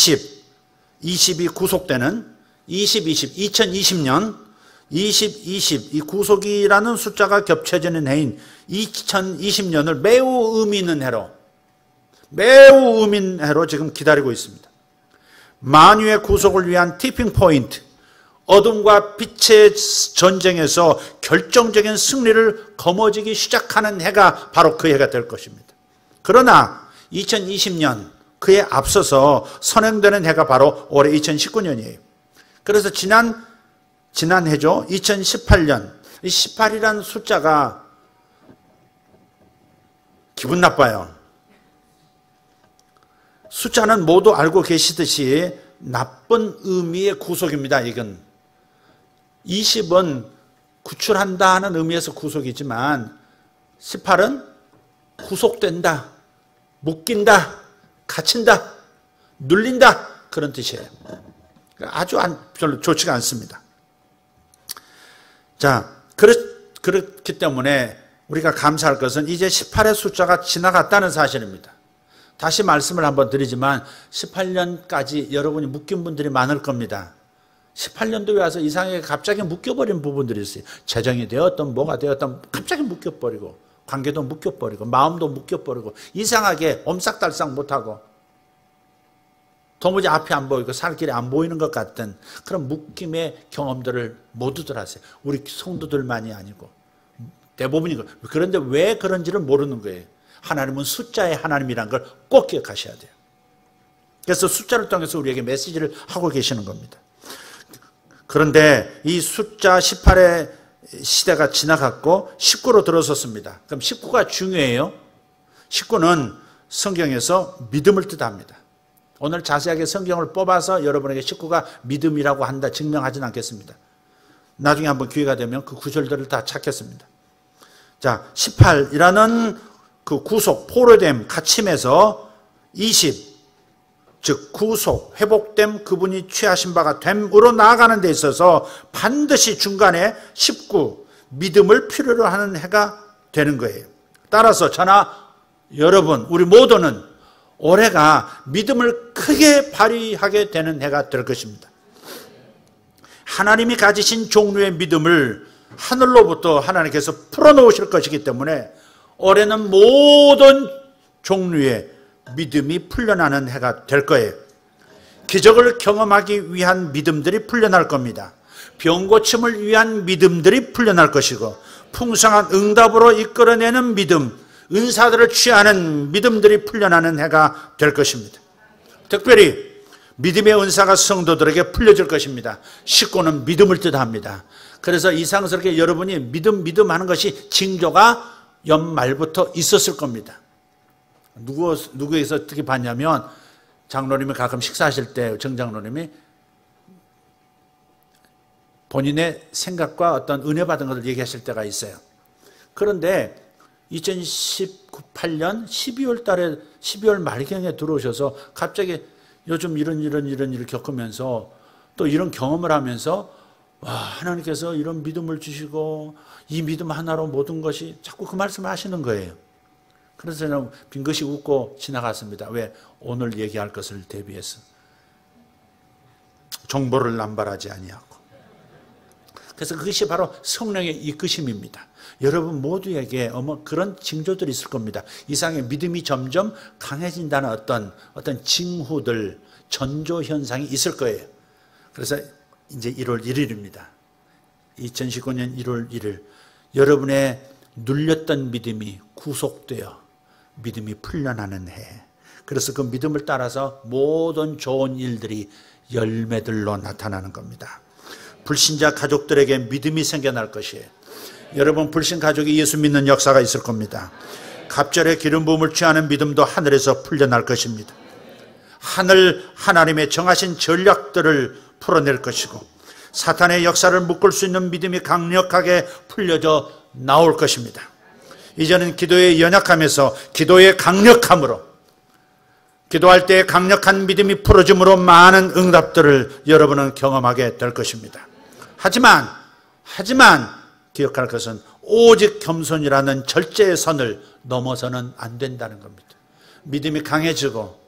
20이 구속되는 2020년 20, 이 구속이라는 숫자가 겹쳐지는 해인 2020년을 매우 의미 있는 해로 지금 기다리고 있습니다. 만유의 구속을 위한 티핑 포인트, 어둠과 빛의 전쟁에서 결정적인 승리를 거머쥐기 시작하는 해가 바로 그 해가 될 것입니다. 그러나 2020년 그에 앞서서 선행되는 해가 바로 올해 2019년이에요. 그래서 지난 해죠. 2018년. 이 18이라는 숫자가 기분 나빠요. 숫자는 모두 알고 계시듯이 나쁜 의미의 구속입니다. 이건 20은 구출한다 하는 의미에서 구속이지만 18은 구속된다, 묶인다, 갇힌다, 눌린다, 그런 뜻이에요. 아주 별로 좋지가 않습니다. 자, 그렇기 때문에 우리가 감사할 것은 이제 18의 숫자가 지나갔다는 사실입니다. 다시 말씀을 한번 드리지만 18년까지 여러분이 묶인 분들이 많을 겁니다. 18년도에 와서 이상하게 갑자기 묶여버린 부분들이 있어요. 재정이 되었던 뭐가 되었던 갑자기 묶여버리고, 관계도 묶여버리고, 마음도 묶여버리고, 이상하게 옴싹달싹 못하고, 도무지 앞이 안 보이고 살 길이 안 보이는 것 같은 그런 묶임의 경험들을 모두들 하세요. 우리 성도들만이 아니고 대부분이. 그런데 왜 그런지를 모르는 거예요. 하나님은 숫자의 하나님이라는 걸 꼭 기억하셔야 돼요. 그래서 숫자를 통해서 우리에게 메시지를 하고 계시는 겁니다. 그런데 이 숫자 18의 시대가 지나갔고 19로 들어섰습니다. 그럼 19가 중요해요. 19는 성경에서 믿음을 뜻합니다. 오늘 자세하게 성경을 뽑아서 여러분에게 19가 믿음이라고 한다 증명하지는 않겠습니다. 나중에 한번 기회가 되면 그 구절들을 다 찾겠습니다. 자, 18이라는 그 구속, 포로됨, 갇힘에서 20, 즉 구속, 회복됨, 그분이 취하신 바가 됨으로 나아가는 데 있어서 반드시 중간에 19, 믿음을 필요로 하는 해가 되는 거예요. 따라서 저나 여러분, 우리 모두는 올해가 믿음을 크게 발휘하게 되는 해가 될 것입니다. 하나님이 가지신 종류의 믿음을 하늘로부터 하나님께서 풀어놓으실 것이기 때문에 올해는 모든 종류의 믿음이 풀려나는 해가 될 거예요. 기적을 경험하기 위한 믿음들이 풀려날 겁니다. 병 고침을 위한 믿음들이 풀려날 것이고, 풍성한 응답으로 이끌어내는 믿음, 은사들을 취하는 믿음들이 풀려나는 해가 될 것입니다. 특별히 믿음의 은사가 성도들에게 풀려질 것입니다. 19는 믿음을 뜻합니다. 그래서 이상스럽게 여러분이 믿음 하는 것이 징조가 연말부터 있었을 겁니다. 누구에서 어떻게 봤냐면, 장로님이 가끔 식사하실 때 정장로님이 본인의 생각과 어떤 은혜 받은 것을 얘기하실 때가 있어요. 그런데 2018년 12월 달에 12월 말경에 들어오셔서 갑자기 요즘 이런 일을 겪으면서 또 이런 경험을 하면서, 와, 하나님께서 이런 믿음을 주시고 이 믿음 하나로 모든 것이, 자꾸 그 말씀을 하시는 거예요. 그래서 저는 빙긋이 웃고 지나갔습니다. 왜? 오늘 얘기할 것을 대비해서. 정보를 남발하지 아니하고. 그래서 그것이 바로 성령의 이끄심입니다. 여러분 모두에게 그런 징조들이 있을 겁니다. 이상의 믿음이 점점 강해진다는 어떤 징후들, 전조 현상이 있을 거예요. 그래서 이제 1월 1일입니다. 2019년 1월 1일. 여러분의 눌렸던 믿음이 구속되어 믿음이 풀려나는 해. 그래서 그 믿음을 따라서 모든 좋은 일들이 열매들로 나타나는 겁니다. 불신자 가족들에게 믿음이 생겨날 것이에요. 여러분, 불신 가족이 예수 믿는 역사가 있을 겁니다. 갑절에 기름 부음을 취하는 믿음도 하늘에서 풀려날 것입니다. 하나님의 정하신 전략들을 풀어낼 것이고, 사탄의 역사를 묶을 수 있는 믿음이 강력하게 풀려져 나올 것입니다. 이제는 기도의 연약함에서 기도의 강력함으로, 기도할 때 강력한 믿음이 풀어짐으로 많은 응답들을 여러분은 경험하게 될 것입니다. 하지만 기억할 것은 오직 겸손이라는 절제의 선을 넘어서는 안 된다는 겁니다. 믿음이 강해지고,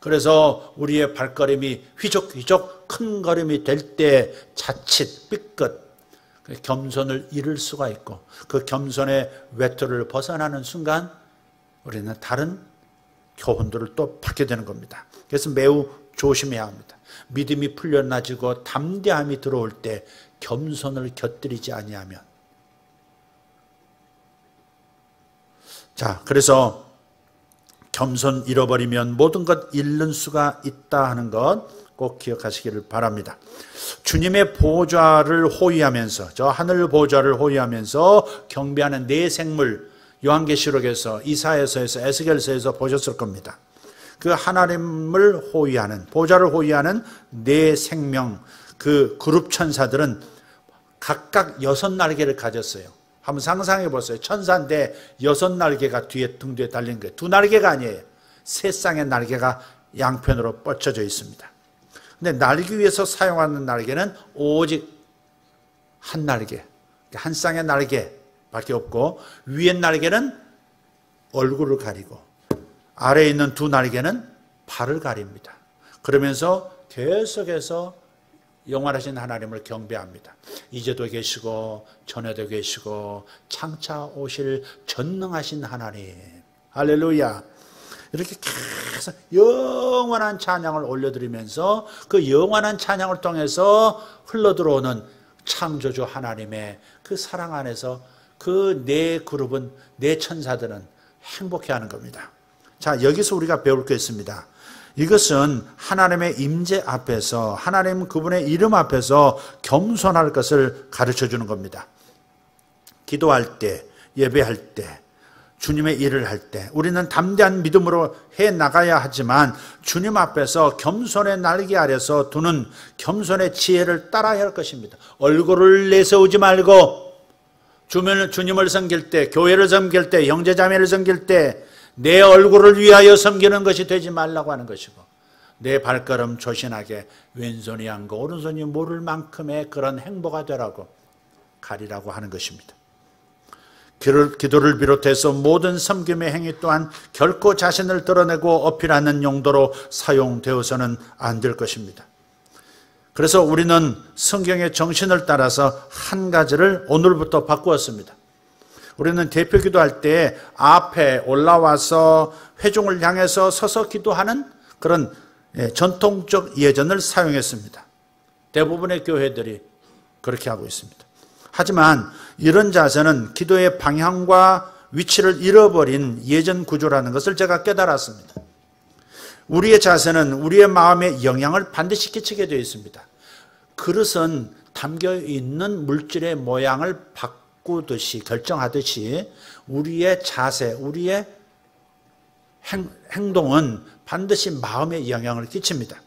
그래서 우리의 발걸음이 휘적휘적 큰 걸음이 될 때 자칫 삐끗 겸손을 잃을 수가 있고, 그 겸손의 외투를 벗어나는 순간 우리는 다른 교훈들을 또 받게 되는 겁니다. 그래서 매우 조심해야 합니다. 믿음이 풀려나지고 담대함이 들어올 때 겸손을 곁들이지 아니하면, 자, 그래서 겸손 잃어버리면 모든 것 잃는 수가 있다 하는 것 꼭 기억하시기를 바랍니다. 주님의 보좌를 호위하면서, 저 하늘 보좌를 호위하면서 경배하는 네 생물, 요한계시록에서, 이사야서에서, 에스겔서에서 보셨을 겁니다. 그 하나님을 호위하는, 보좌를 호위하는 네 생명, 그 그룹 천사들은 각각 6날개를 가졌어요. 한번 상상해 보세요. 천사인데 6날개가 등 뒤에 달린 거예요. 2날개가 아니에요. 3쌍의 날개가 양편으로 뻗쳐져 있습니다. 근데 날기 위해서 사용하는 날개는 오직 한 날개, 한 쌍의 날개밖에 없고, 위의 날개는 얼굴을 가리고 아래에 있는 2날개는 발을 가립니다. 그러면서 계속해서 영원하신 하나님을 경배합니다. 이제도 계시고 전에도 계시고 장차 오실 전능하신 하나님, 할렐루야. 이렇게 계속 영원한 찬양을 올려드리면서 그 영원한 찬양을 통해서 흘러들어오는 창조주 하나님의 그 사랑 안에서 그 네 그룹은, 네 천사들은 행복해하는 겁니다. 자, 여기서 우리가 배울 게 있습니다. 이것은 하나님의 임재 앞에서, 하나님 그분의 이름 앞에서 겸손할 것을 가르쳐 주는 겁니다. 기도할 때, 예배할 때, 주님의 일을 할 때 우리는 담대한 믿음으로 해 나가야 하지만, 주님 앞에서 겸손의 날개 아래서 두는 겸손의 지혜를 따라야 할 것입니다. 얼굴을 내세우지 말고, 주님을 섬길 때, 교회를 섬길 때, 형제자매를 섬길 때 내 얼굴을 위하여 섬기는 것이 되지 말라고 하는 것이고, 내 발걸음 조신하게 왼손이 안고 오른손이 모를 만큼의 그런 행보가 되라고 가리라고 하는 것입니다. 기도를 비롯해서 모든 섬김의 행위 또한 결코 자신을 드러내고 어필하는 용도로 사용되어서는 안 될 것입니다. 그래서 우리는 성경의 정신을 따라서 한 가지를 오늘부터 바꾸었습니다. 우리는 대표 기도할 때 앞에 올라와서 회중을 향해서 서서 기도하는 그런 전통적 예전을 사용했습니다. 대부분의 교회들이 그렇게 하고 있습니다. 하지만 이런 자세는 기도의 방향과 위치를 잃어버린 예전 구조라는 것을 제가 깨달았습니다. 우리의 자세는 우리의 마음에 영향을 반드시 끼치게 되어 있습니다. 그릇은 담겨있는 물질의 모양을 바꾸듯이, 결정하듯이 우리의 자세, 우리의 행동은 반드시 마음에 영향을 끼칩니다.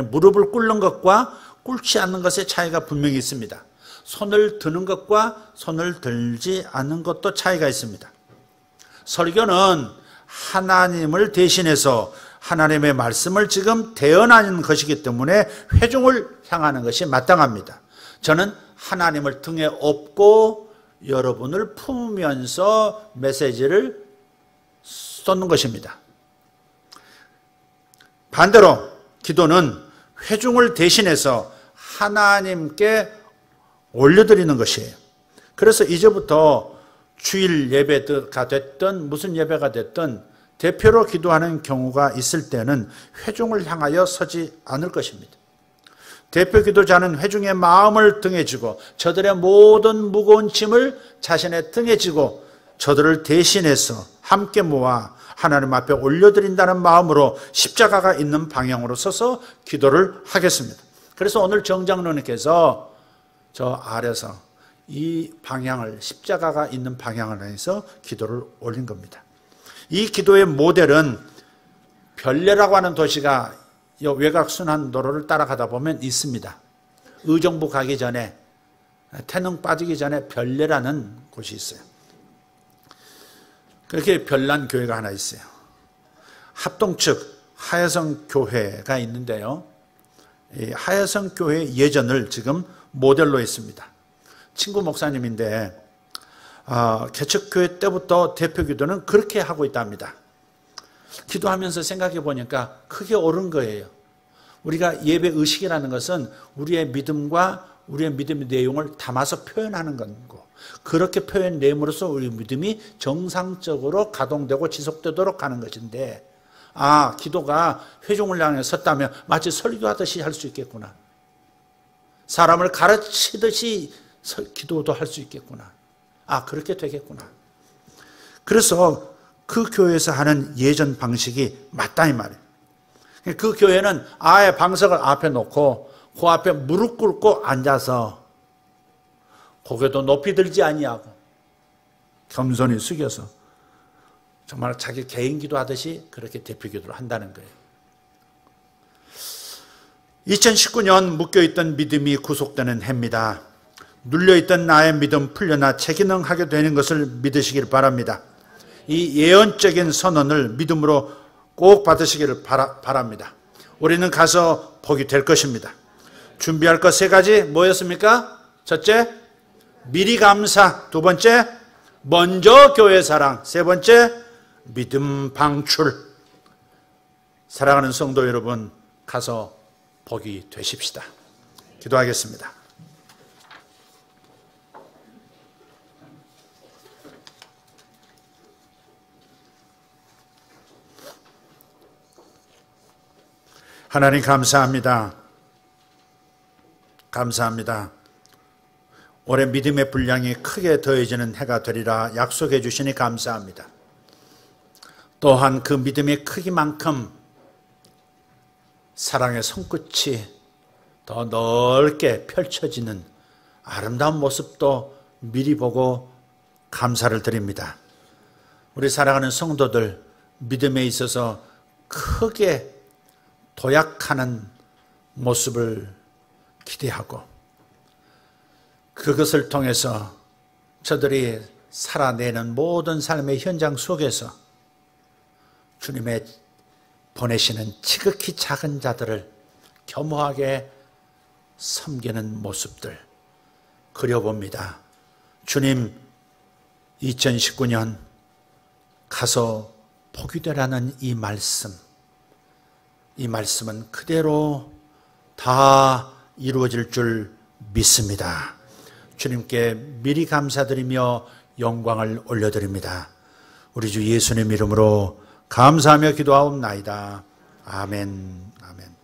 무릎을 꿇는 것과 꿇지 않는 것의 차이가 분명히 있습니다. 손을 드는 것과 손을 들지 않는 것도 차이가 있습니다. 설교는 하나님을 대신해서 하나님의 말씀을 지금 대언하는 것이기 때문에 회중을 향하는 것이 마땅합니다. 저는 하나님을 등에 업고 여러분을 품으면서 메시지를 쏟는 것입니다. 반대로 기도는 회중을 대신해서 하나님께 올려드리는 것이에요. 그래서 이제부터 주일 예배가 됐든 무슨 예배가 됐든 대표로 기도하는 경우가 있을 때는 회중을 향하여 서지 않을 것입니다. 대표 기도자는 회중의 마음을 등에 지고 저들의 모든 무거운 짐을 자신의 등에 지고 저들을 대신해서 함께 모아 하나님 앞에 올려드린다는 마음으로 십자가가 있는 방향으로 서서 기도를 하겠습니다. 그래서 오늘 정장로님께서 저 아래서 이 방향을, 십자가가 있는 방향을 해서 기도를 올린 겁니다. 이 기도의 모델은 별내라고 하는 도시가 이 외곽순환도로를 따라가다 보면 있습니다. 의정부 가기 전에, 태릉 빠지기 전에 별내라는 곳이 있어요. 그렇게 별난 교회가 하나 있어요. 합동 측 하여성 교회가 있는데요. 이 하여성 교회 예전을 지금 모델로 했습니다. 친구 목사님인데 개척교회 때부터 대표 기도는 그렇게 하고 있답니다. 기도하면서 생각해 보니까 크게 옳은 거예요. 우리가 예배 의식이라는 것은 우리의 믿음과 우리의 믿음의 내용을 담아서 표현하는 거고, 그렇게 표현됨으로써 우리 믿음이 정상적으로 가동되고 지속되도록 하는 것인데, 기도가 회중을 향해 섰다면 마치 설교하듯이 할 수 있겠구나. 사람을 가르치듯이 기도도 할 수 있겠구나. 그렇게 되겠구나. 그래서 그 교회에서 하는 예전 방식이 맞다 이 말이에요. 그 교회는 아예 방석을 앞에 놓고 그 앞에 무릎 꿇고 앉아서 고개도 높이 들지 아니하고 겸손히 숙여서 정말 자기 개인 기도하듯이 그렇게 대표 기도를 한다는 거예요. 2019년 묶여있던 믿음이 구속되는 해입니다. 눌려있던 나의 믿음 풀려나 체기능하게 되는 것을 믿으시길 바랍니다. 이 예언적인 선언을 믿음으로 꼭 받으시기를 바랍니다. 우리는 가서 복이 될 것입니다. 준비할 것 3가지 뭐였습니까? 첫째, 미리 감사. 2번째, 먼저 교회 사랑. 3번째, 믿음 방출. 사랑하는 성도 여러분, 가서 복이 되십시다. 기도하겠습니다. 하나님 감사합니다. 감사합니다. 올해 믿음의 분량이 크게 더해지는 해가 되리라 약속해 주시니 감사합니다. 또한 그 믿음의 크기만큼 사랑의 손끝이 더 넓게 펼쳐지는 아름다운 모습도 미리 보고 감사를 드립니다. 우리 사랑하는 성도들, 믿음에 있어서 크게 도약하는 모습을 기대하고 그것을 통해서 저들이 살아내는 모든 삶의 현장 속에서 주님의 보내시는 지극히 작은 자들을 겸허하게 섬기는 모습들 그려봅니다. 주님, 2019년 가서 복이 되라는 이 말씀은 그대로 다 이루어질 줄 믿습니다. 주님께 미리 감사드리며 영광을 올려드립니다. 우리 주 예수님 이름으로 감사하며 기도하옵나이다. 아멘. 아멘.